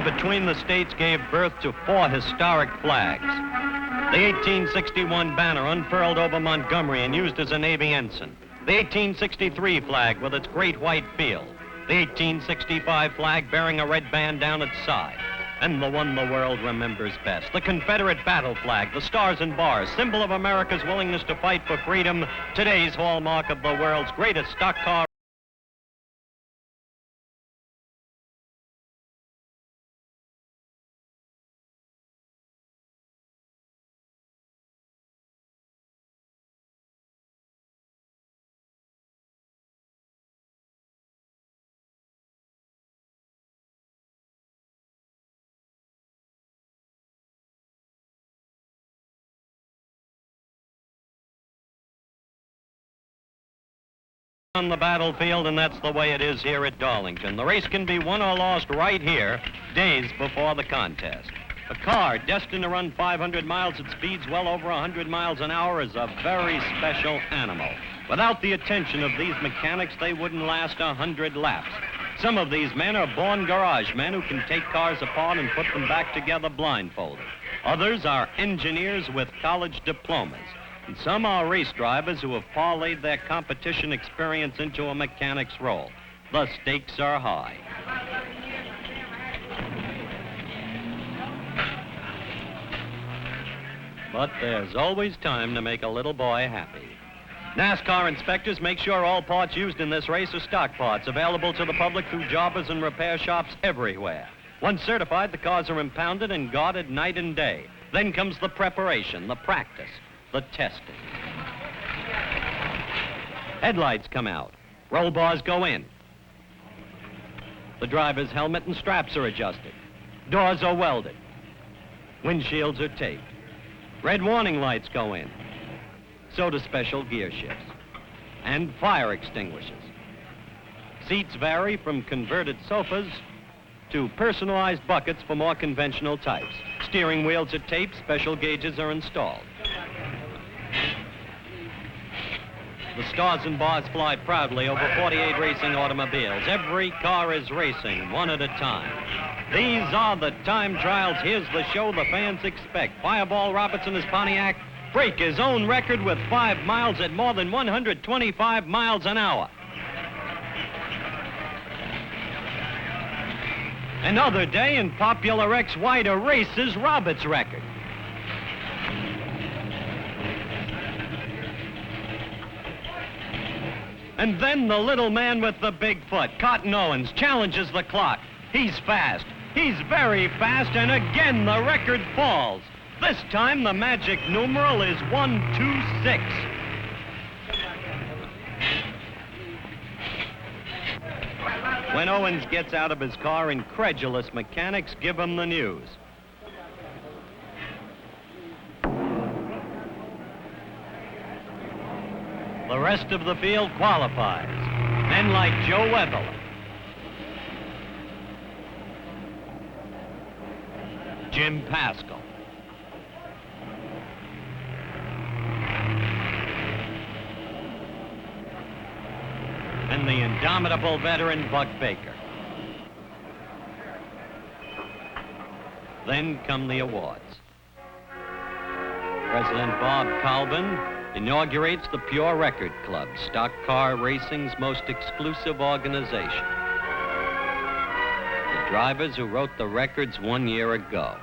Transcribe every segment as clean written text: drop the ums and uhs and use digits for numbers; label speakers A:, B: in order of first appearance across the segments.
A: between the states gave birth to 4 historic flags. The 1861 banner unfurled over Montgomery and used as a Navy ensign. The 1863 flag with its great white field. The 1865 flag bearing a red band down its side. And the one the world remembers best, the Confederate battle flag, the stars and bars, symbol of America's willingness to fight for freedom, today's hallmark of the world's greatest stock car. On the battlefield, and that's the way it is here at Darlington. The race can be won or lost right here, days before the contest. A car destined to run 500 miles at speeds well over 100 miles an hour is a very special animal. Without the attention of these mechanics, they wouldn't last 100 laps. Some of these men are born garage men who can take cars apart and put them back together blindfolded. Others are engineers with college diplomas. And some are race drivers who have parlayed their competition experience into a mechanic's role. The stakes are high. But there's always time to make a little boy happy. NASCAR inspectors make sure all parts used in this race are stock parts, available to the public through jobbers and repair shops everywhere. Once certified, the cars are impounded and guarded night and day. Then comes the preparation, the practice, the testing. Headlights come out. Roll bars go in. The driver's helmet and straps are adjusted. Doors are welded. Windshields are taped. Red warning lights go in. So do special gear shifts. And fire extinguishers. Seats vary from converted sofas to personalized buckets for more conventional types. Steering wheels are taped, special gauges are installed. The stars and bars fly proudly over 48 racing automobiles. Every car is racing, one at a time. These are the time trials. Here's the show the fans expect. Fireball Roberts and his Pontiac break his own record with 5 miles at more than 125 miles an hour. Another day in Popular X White erases Roberts' record. And then the little man with the big foot, Cotton Owens, challenges the clock. He's fast. He's very fast, and again the record falls. This time the magic numeral is 126. When Owens gets out of his car, incredulous mechanics give him the news. The rest of the field qualifies. Men like Joe Weatherly, Jim Pascal, and the indomitable veteran Buck Baker. Then come the awards. President Bob Colvin inaugurates the Pure Record Club, stock car racing's most exclusive organization. The drivers who wrote the records 1 year ago.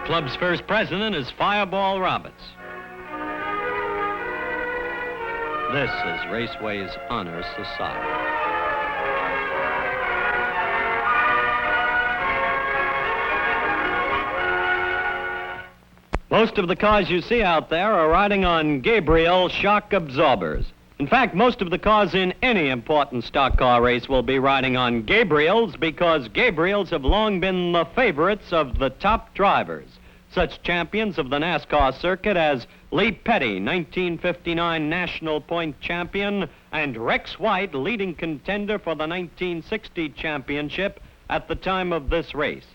A: Club's first president is Fireball Roberts. This is Raceway's Honor Society. Most of the cars you see out there are riding on Gabriel shock absorbers. In fact, most of the cars in any important stock car race will be riding on Gabriels because Gabriels have long been the favorites of the top drivers. Such champions of the NASCAR circuit as Lee Petty, 1959 National Point champion, and Rex White, leading contender for the 1960 championship at the time of this race.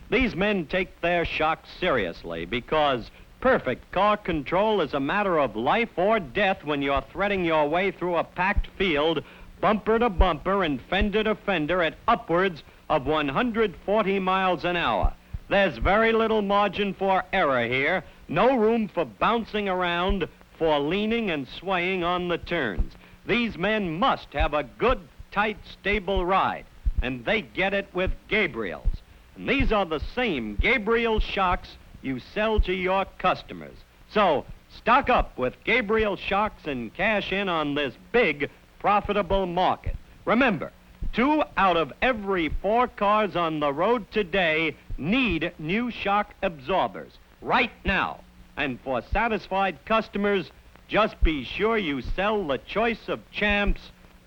A: These men take their shocks seriously because perfect car control is a matter of life or death when you're threading your way through a packed field bumper to bumper and fender to fender at upwards of 140 miles an hour. There's very little margin for error here, no room for bouncing around, for leaning and swaying on the turns. These men must have a good, tight, stable ride, and they get it with Gabriel's. And these are the same Gabriel shocks you sell to your customers. So stock up with Gabriel shocks and cash in on this big, profitable market. Remember, 2 out of every 4 cars on the road today need new shock absorbers right now. And for satisfied customers, just be sure you sell the choice of champs,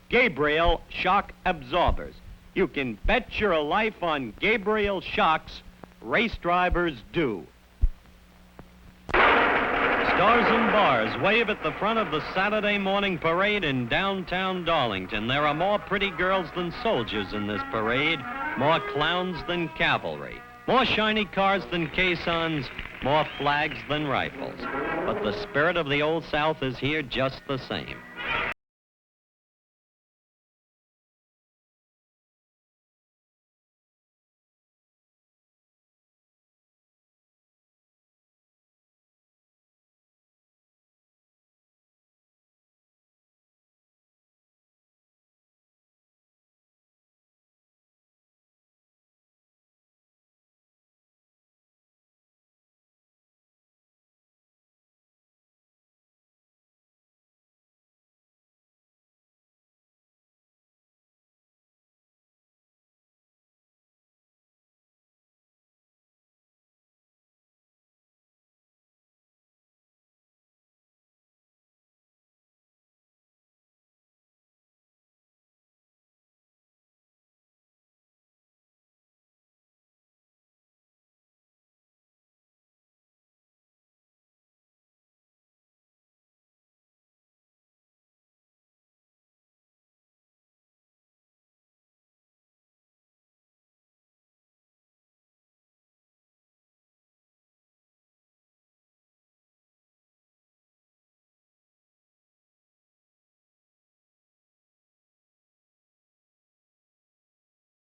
A: Gabriel shock absorbers. You can bet your life on Gabriel shocks. Race drivers do. Stars and bars wave at the front of the Saturday morning parade in downtown Darlington. There are more pretty girls than soldiers in this parade, more clowns than cavalry, more shiny cars than caissons, more flags than rifles. But the spirit of the Old South is here just the same.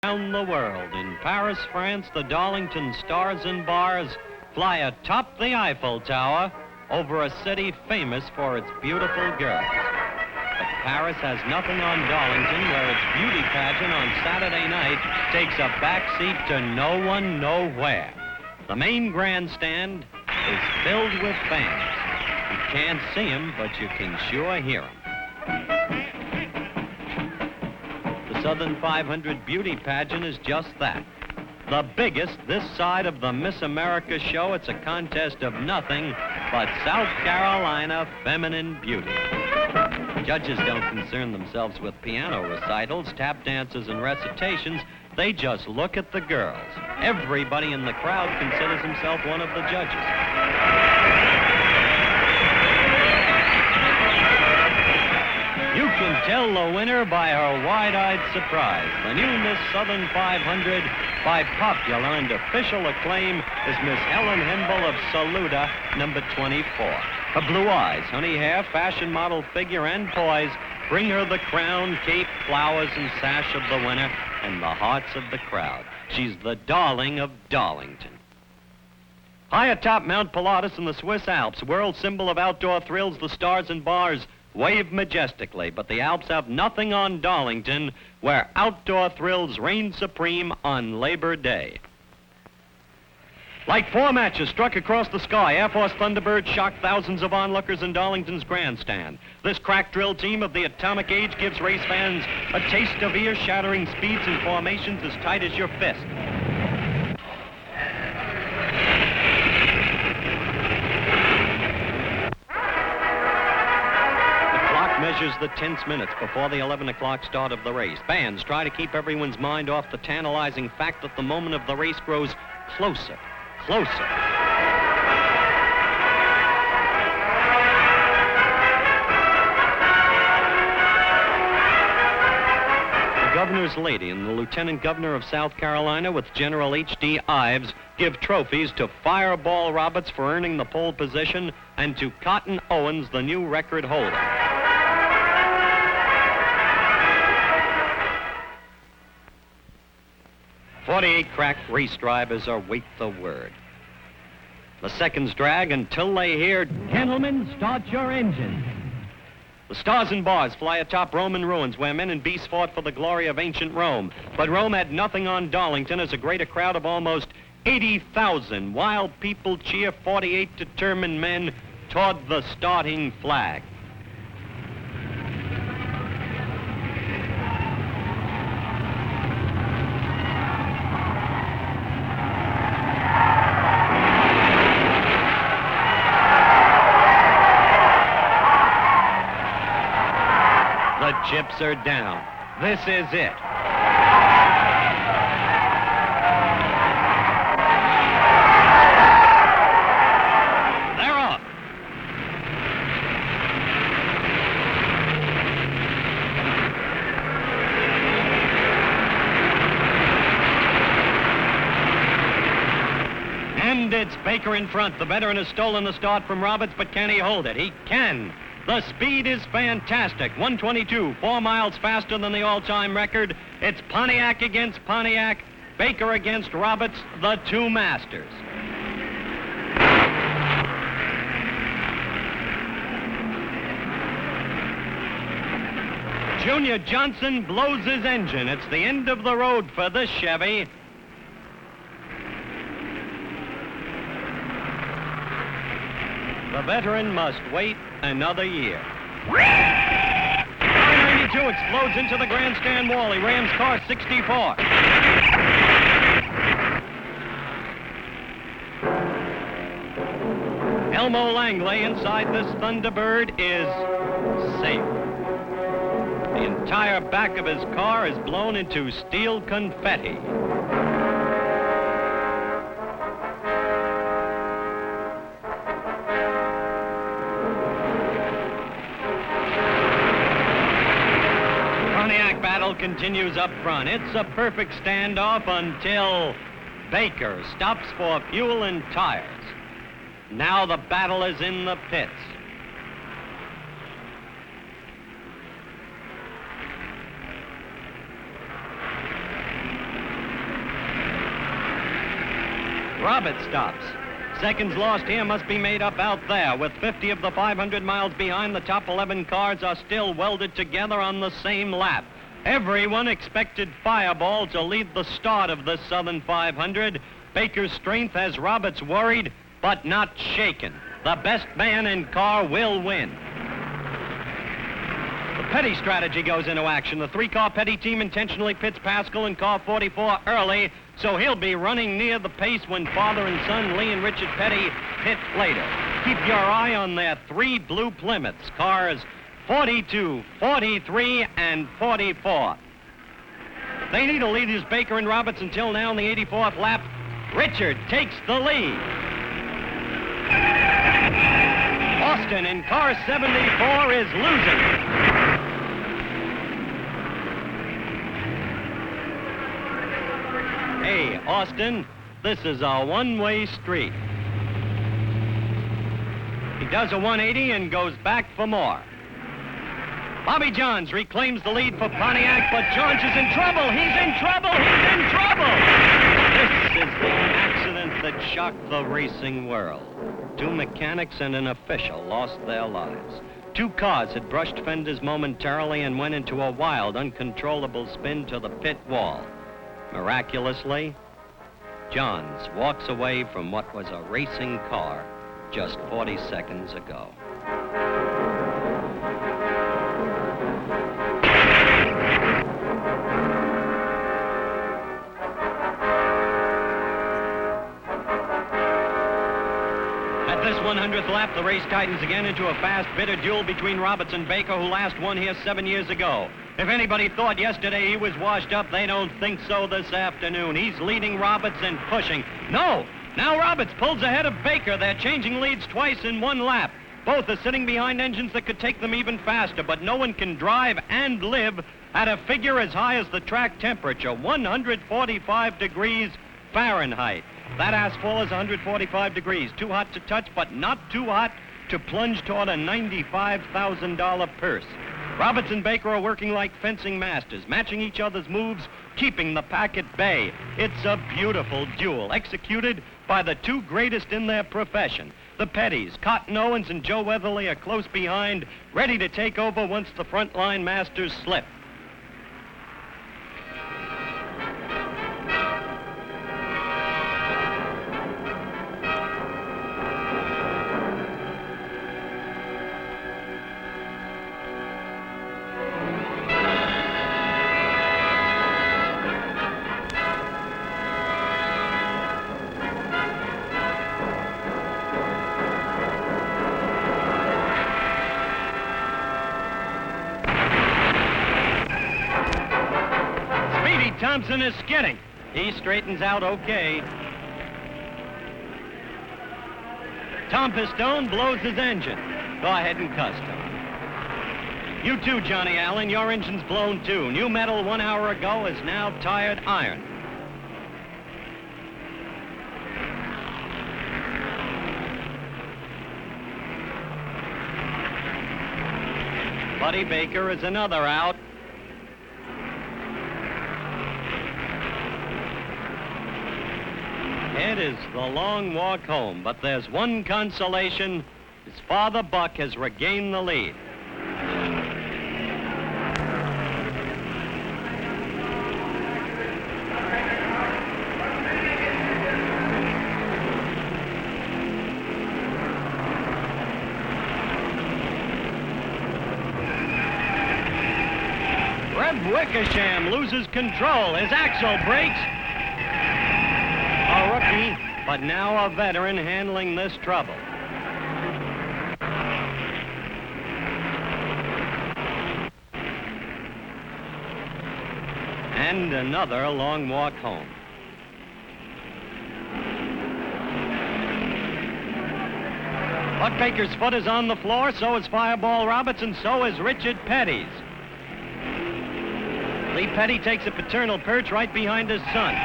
A: Around the world, in Paris, France, the Darlington Stars and Bars fly atop the Eiffel Tower over a city famous for its beautiful girls. But Paris has nothing on Darlington, where its beauty pageant on Saturday night takes a backseat to no one, nowhere. The main grandstand is filled with fans. You can't see them, but you can sure hear them. The Southern 500 beauty pageant is just that. The biggest this side of the Miss America show. It's a contest of nothing but South Carolina feminine beauty. Judges don't concern themselves with piano recitals, tap dances, and recitations. They just look at the girls. Everybody in the crowd considers himself one of the judges. You can tell the winner by her wide-eyed surprise. The new Miss Southern 500, by popular and official acclaim, is Miss Helen Himble of Saluda, number 24. Her blue eyes, honey hair, fashion model figure, and poise bring her the crown, cape, flowers, and sash of the winner and the hearts of the crowd. She's the darling of Darlington. High atop Mount Pilatus in the Swiss Alps, world symbol of outdoor thrills, the Stars and Bars wave majestically, but the Alps have nothing on Darlington, where outdoor thrills reign supreme on Labor Day. Like 4 matches struck across the sky, Air Force Thunderbirds shocked thousands of onlookers in Darlington's grandstand. This crack drill team of the atomic age gives race fans a taste of ear-shattering speeds and formations as tight as your fist. Measures the tense minutes before the 11 o'clock start of the race. Bands try to keep everyone's mind off the tantalizing fact that the moment of the race grows closer, closer. The governor's lady and the lieutenant governor of South Carolina with General H.D. Ives give trophies to Fireball Roberts for earning the pole position and to Cotton Owens, the new record holder. 48 crack race drivers await the word. The seconds drag until they hear, "Gentlemen, start your engines." The stars and bars fly atop Roman ruins where men and beasts fought for the glory of ancient Rome. But Rome had nothing on Darlington as a greater crowd of almost 80,000 wild people cheer 48 determined men toward the starting flag. The chips are down. This is it. They're off. And it's Baker in front. The veteran has stolen the start from Roberts, but can he hold it? He can. The speed is fantastic. 122, 4 miles faster than the all-time record. It's Pontiac against Pontiac, Baker against Roberts, the two masters. Junior Johnson blows his engine. It's the end of the road for this Chevy. The veteran must wait another year. 992 explodes into the grandstand wall. He rams car 64. Elmo Langley inside this Thunderbird is safe. The entire back of his car is blown into steel confetti. Battle continues up front. It's a perfect standoff until Baker stops for fuel and tires. Now the battle is in the pits. Roberts stops. Seconds lost here must be made up out there. With 50 of the 500 miles behind, the top 11 cars are still welded together on the same lap. Everyone expected Fireball to lead the start of the Southern 500. Baker's strength has Roberts worried, but not shaken. The best man in car will win. The Petty strategy goes into action. The three-car Petty team intentionally pits Pascal in car 44 early, so he'll be running near the pace when father and son Lee and Richard Petty pit later. Keep your eye on their three blue Plymouths, cars 42, 43, and 44. They need to lead as Baker and Roberts until now in the 84th lap. Richard takes the lead. Austin in car 74 is losing. Hey, Austin, this is a one-way street. He does a 180 and goes back for more. Bobby Johns reclaims the lead for Pontiac, but Johns is in trouble. He's in trouble. He's in trouble. This is the accident that shocked the racing world. Two mechanics and an official lost their lives. Two cars had brushed fenders momentarily and went into a wild, uncontrollable spin to the pit wall. Miraculously, Johns walks away from what was a racing car just 40 seconds ago. This 100th lap, the race tightens again into a fast, bitter duel between Roberts and Baker, who last won here 7 years ago. If anybody thought yesterday he was washed up, they don't think so this afternoon. He's leading Roberts and pushing. No! Now Roberts pulls ahead of Baker. They're changing leads twice in one lap. Both are sitting behind engines that could take them even faster, but no one can drive and live at a figure as high as the track temperature, 145 degrees Fahrenheit. That asphalt is 145 degrees. Too hot to touch, but not too hot to plunge toward a $95,000 purse. Roberts and Baker are working like fencing masters, matching each other's moves keeping the pack at bay. It's a beautiful duel, executed by the two greatest in their profession. The Pettys, Cotton Owens and Joe Weatherly, are close behind, ready to take over once the front line masters slip. Thompson is skidding. He straightens out okay. Tom Pistone blows his engine. Go ahead and cuss, Tom. You too, Johnny Allen. Your engine's blown too. New metal 1 hour ago is now tired iron. Buddy Baker is another out. It is the long walk home, but there's one consolation. His father, Buck, has regained the lead. Reb Wickersham loses control. His axle breaks. A rookie, but now a veteran handling this trouble. And another long walk home. Buck Baker's foot is on the floor, so is Fireball Roberts, and so is Richard Petty's. Lee Petty takes a paternal perch right behind his son.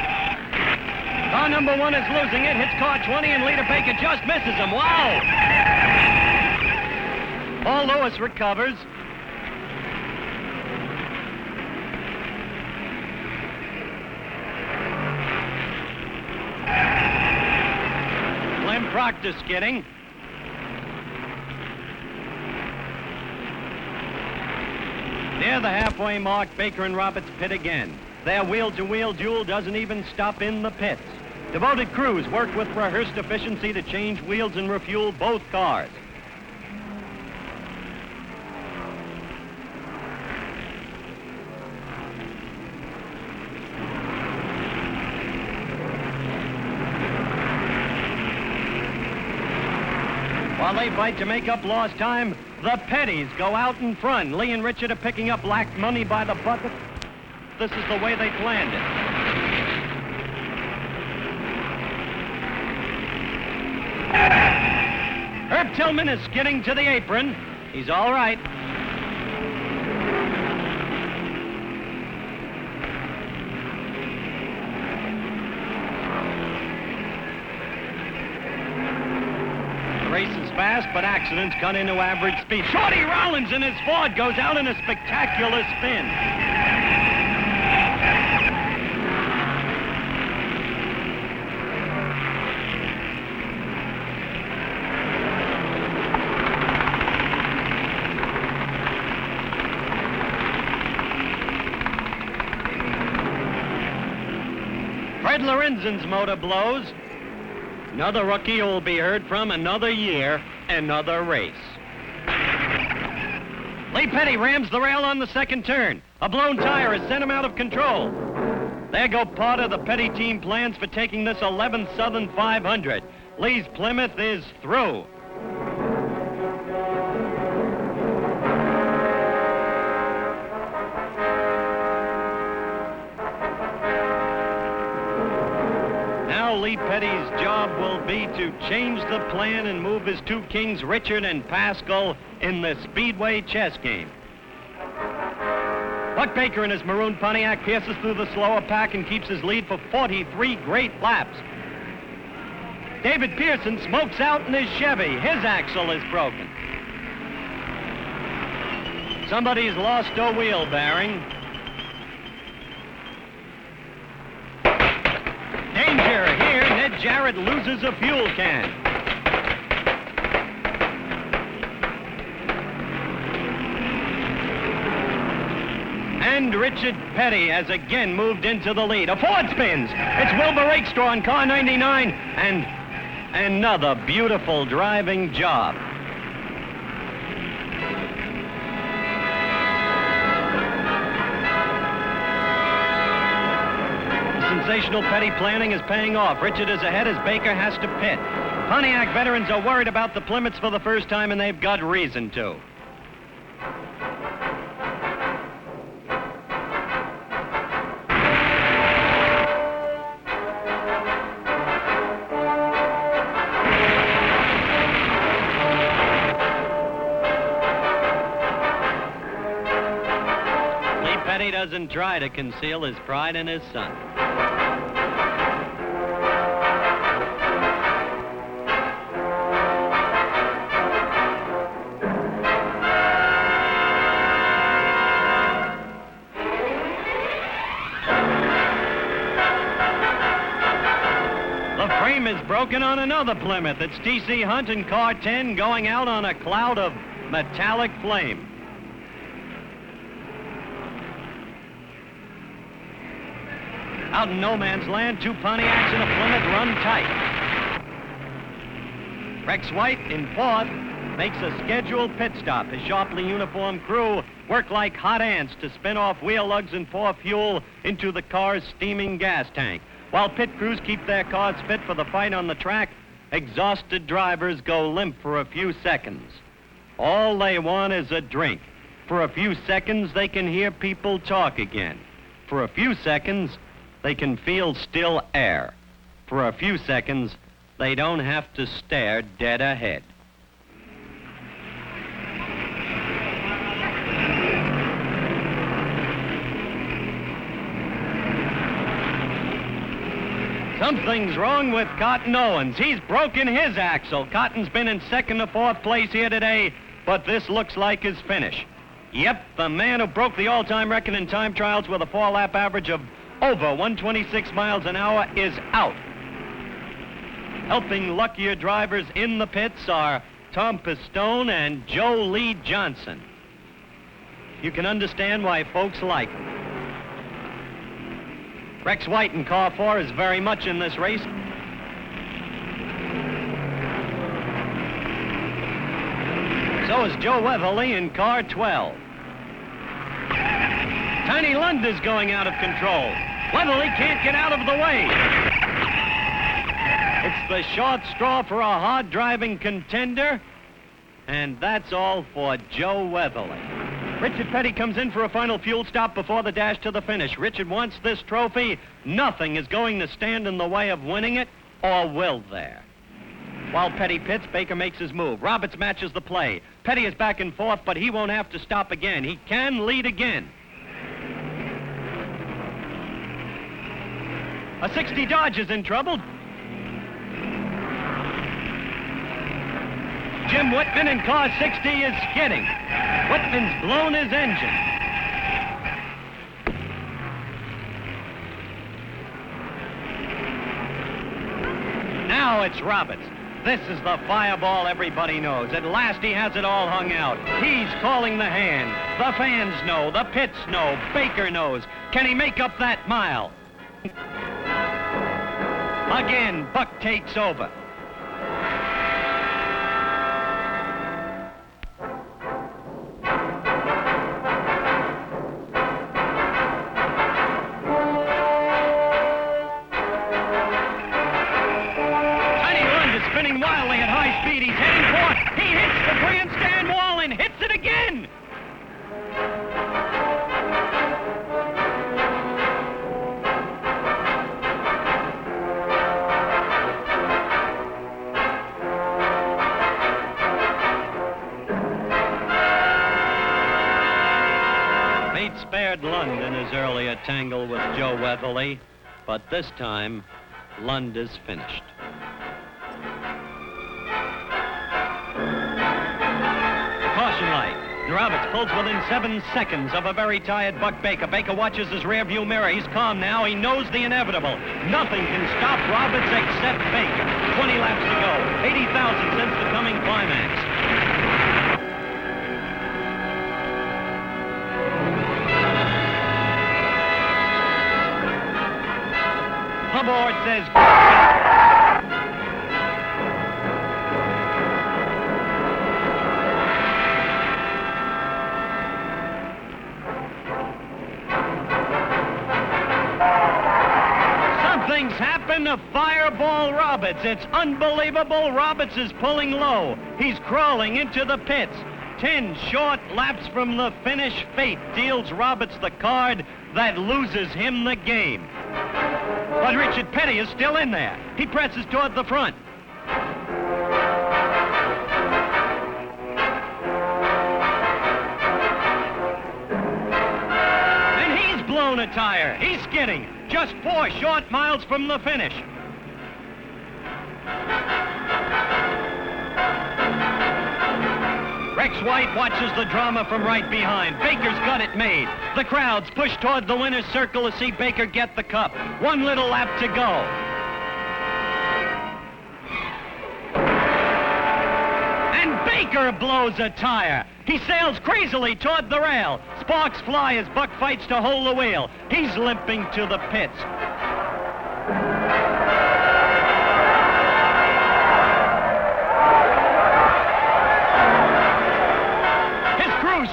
A: Car number 1 is losing it, hits car 20, and Lita Baker just misses him. Wow! Paul Lewis recovers. Clem Proctor skidding. Near the halfway mark, Baker and Roberts pit again. Their wheel-to-wheel duel doesn't even stop in the pits. Devoted crews work with rehearsed efficiency to change wheels and refuel both cars. While they fight to make up lost time, the Pettys go out in front. Lee and Richard are picking up black money by the bucket. This is the way they planned it. Herb Tillman is skidding to the apron. He's all right. The race is fast, but accidents cut into average speed. Shorty Rollins in his Ford goes out in a spectacular spin. Fred Lorenzen's motor blows. Another rookie who will be heard from another year, another race. Lee Petty rams the rail on the second turn. A blown tire has sent him out of control. There go part of the Petty team plans for taking this 11th Southern 500. Lee's Plymouth is through. Lee Petty's job will be to change the plan and move his two kings, Richard and Pascal, in the Speedway chess game. Buck Baker in his maroon Pontiac pierces through the slower pack and keeps his lead for 43 great laps. David Pearson smokes out in his Chevy. His axle is broken. Somebody's lost a wheel bearing. before it loses a fuel can. And Richard Petty has again moved into the lead. A Ford spins. It's Wilbur Rakestraw in car 99. And another beautiful driving job. Sensational Petty planning is paying off. Richard is ahead as Baker has to pit. Pontiac veterans are worried about the Plymouths for the first time, and they've got reason to. Lee Petty doesn't try to conceal his pride in his son. Is broken on another Plymouth. It's T.C. Hunt in car 10 going out on a cloud of metallic flame. Out in no man's land, two Pontiacs and a Plymouth run tight. Rex White in fourth makes a scheduled pit stop. His sharply uniformed crew work like hot ants to spin off wheel lugs and pour fuel into the car's steaming gas tank. While pit crews keep their cars fit for the fight on the track, exhausted drivers go limp for a few seconds. All they want is a drink. For a few seconds, they can hear people talk again. For a few seconds, they can feel still air. For a few seconds, they don't have to stare dead ahead. Something's wrong with Cotton Owens. He's broken his axle. Cotton's been in second or fourth place here today, but this looks like his finish. Yep, the man who broke the all-time record in time trials with a four-lap average of over 126 miles an hour is out. Helping luckier drivers in the pits are Tom Pistone and Joe Lee Johnson. You can understand why folks like him. Rex White in car 4 is very much in this race. So is Joe Weatherly in car 12. Tiny Lund is going out of control. Weatherly can't get out of the way. It's the short straw for a hard-driving contender, and that's all for Joe Weatherly. Richard Petty comes in for a final fuel stop before the dash to the finish. Richard wants this trophy. Nothing is going to stand in the way of winning it, or will there? While Petty pits, Baker makes his move. Roberts matches the play. Petty is back and forth, but he won't have to stop again. He can lead again. A 60 Dodge is in trouble. Jim Whitman in car 60 is skidding. Whitman's blown his engine. Now it's Roberts. This is the fireball everybody knows. At last he has it all hung out. He's calling the hand. The fans know. The pits know. Baker knows. Can he make up that mile? Again, Buck takes over. Spared Lund in his earlier tangle with Joe Weatherly, but this time, Lund is finished. The caution light. Roberts pulls within 7 seconds of a very tired Buck Baker. Baker watches his rearview mirror. He's calm now. He knows the inevitable. Nothing can stop Roberts except Baker. 20 laps to go. 80,000 since the coming climax. The board says... Something's happened to Fireball Roberts. It's unbelievable. Roberts is pulling low. He's crawling into the pits. 10 short laps from the finish. Fate deals Roberts the card that loses him the game. But Richard Petty is still in there. He presses toward the front. And he's blown a tire. He's skidding. Just 4 short miles from the finish. Rex White watches the drama from right behind. Baker's got it made. The crowds push toward the winner's circle to see Baker get the cup. 1 little lap to go. And Baker blows a tire. He sails crazily toward the rail. Sparks fly as Buck fights to hold the wheel. He's limping to the pits.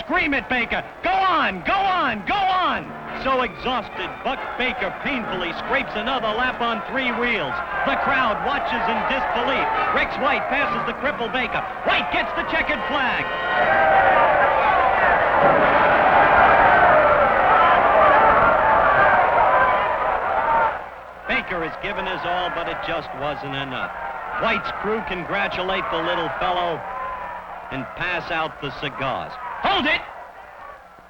A: Scream at Baker. Go on, go on, go on! So exhausted, Buck Baker painfully scrapes another lap on 3 wheels. The crowd watches in disbelief. Rex White passes the crippled Baker. White gets the checkered flag. Baker has given his all, but it just wasn't enough. White's crew congratulate the little fellow and pass out the cigars. Hold it!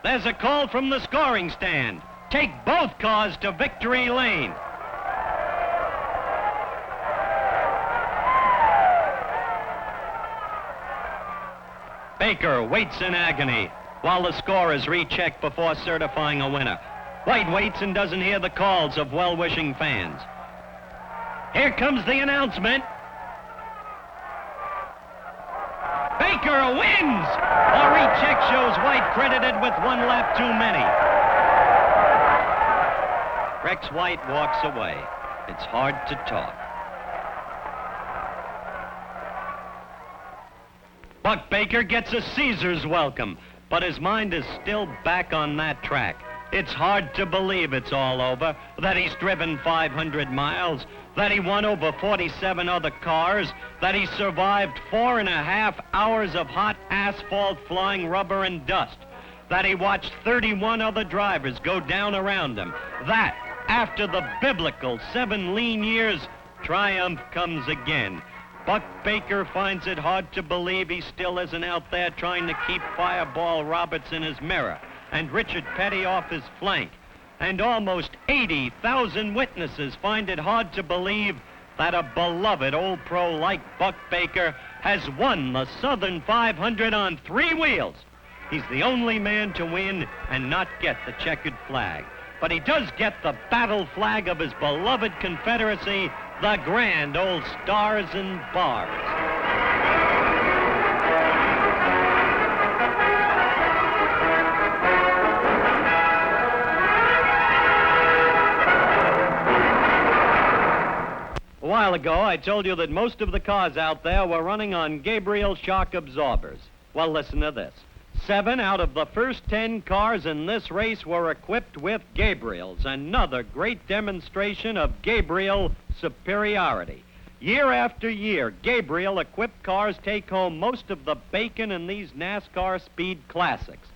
A: There's a call from the scoring stand. Take both cars to victory lane. Baker waits in agony while the score is rechecked before certifying a winner. White waits and doesn't hear the calls of well-wishing fans. Here comes the announcement. Baker wins! A recheck shows White credited with 1 lap too many. Rex White walks away. It's hard to talk. Buck Baker gets a Caesar's welcome, but his mind is still back on that track. It's hard to believe it's all over, that he's driven 500 miles, that he won over 47 other cars, that he survived 4.5 hours of hot asphalt, flying rubber and dust, that he watched 31 other drivers go down around him, that, after the biblical 7 lean years, triumph comes again. Buck Baker finds it hard to believe he still isn't out there trying to keep Fireball Roberts in his mirror and Richard Petty off his flank. And almost 80,000 witnesses find it hard to believe that a beloved old pro like Buck Baker has won the Southern 500 on 3 wheels. He's the only man to win and not get the checkered flag. But he does get the battle flag of his beloved Confederacy, the grand old Stars and Bars. A while ago, I told you that most of the cars out there were running on Gabriel shock absorbers. Well, listen to this. 7 out of the first 10 cars in this race were equipped with Gabriels, another great demonstration of Gabriel superiority. Year after year, Gabriel-equipped cars take home most of the bacon in these NASCAR Speed Classics.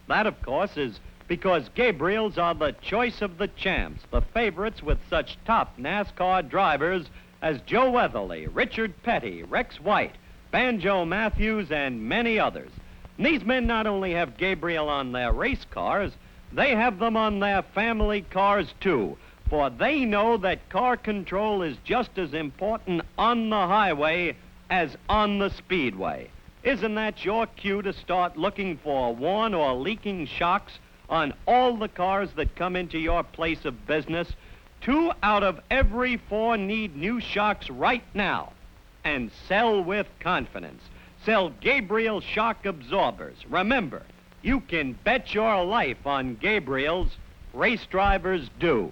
A: That, of course, is because Gabriels are the choice of the champs, the favorites with such top NASCAR drivers as Joe Weatherly, Richard Petty, Rex White, Banjo Matthews, and many others. And these men not only have Gabriel on their race cars, they have them on their family cars too, for they know that car control is just as important on the highway as on the speedway. Isn't that your cue to start looking for worn or leaking shocks on all the cars that come into your place of business? 2 out of every 4 need new shocks right now. And sell with confidence. Sell Gabriel shock absorbers. Remember, you can bet your life on Gabriel's. Race drivers do.